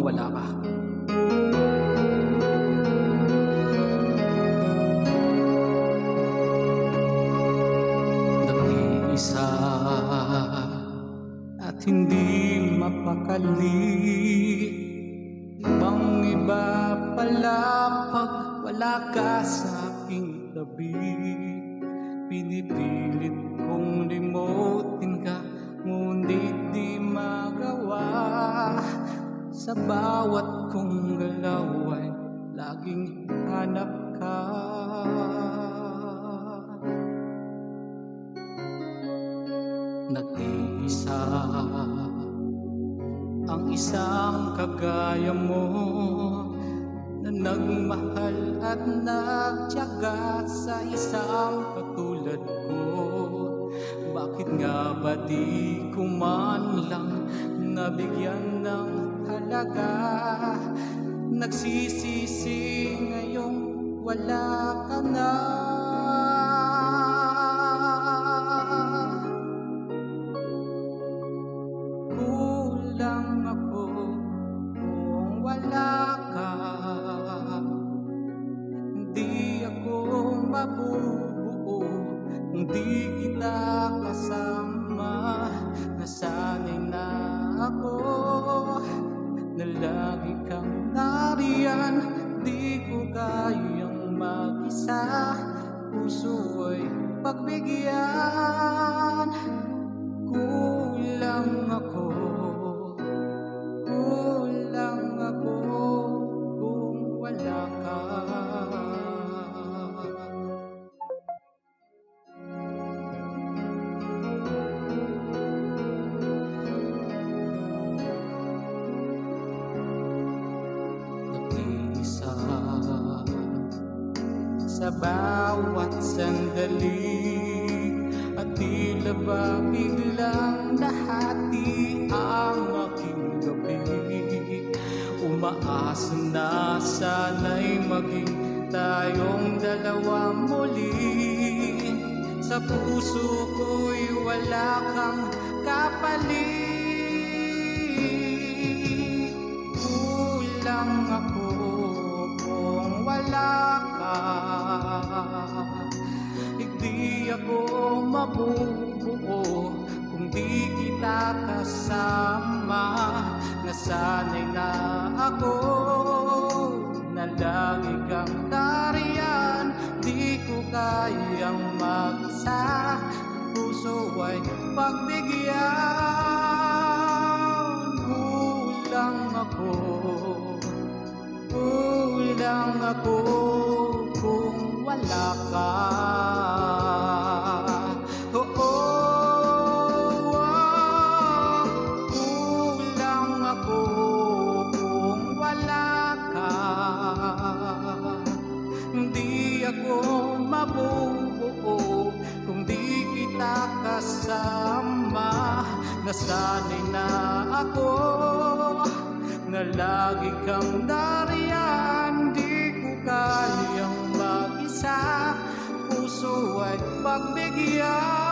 wala ka. Nag-iisa at hindi mapakali, ibang iba pala pag wala ka sa aking tabi. Pinipilit kong limutin ka, ngunit di magawa. Sa bawat kong galaw ay laging hanap ka. Nag-iisa ang isang kagaya mo, na nagmahal at nagtiyaga sa isang katulad ko. Bakit nga ba di ko man lang nabigyan ng halaga? Nagsisisi ngayong wala ka na. Kulang ako kung wala ka. Hindi ako mabubuo kung di kita kasama. Nasanay na ako na lagi kang nariyan. Di ko kayang mag-isa, puso ay pagbigyan. Kulang ako kung wala ka. Nag-iisa sa bawat sandali, at tila ba biglang nahati ang aking gabi. Umaasa na sana'y maging tayong dalawa muli. Sa puso ko'y wala kang kapalit. Kulang ako kung wala ka. Hindi ako mabubuo kung di kita kasama. Nasanay na ako na lagi kang tariyan. Di ko kayang mag-isa, puso ay pagbigyan. Kulang ako kung wala ka. Kulang ako kung wala ka. Hindi ako mabubuo kung di kita kasama. Nasanay na ako na lagi kang nariyan. Di ko kayang mag-isa, puso ay pagbigyan.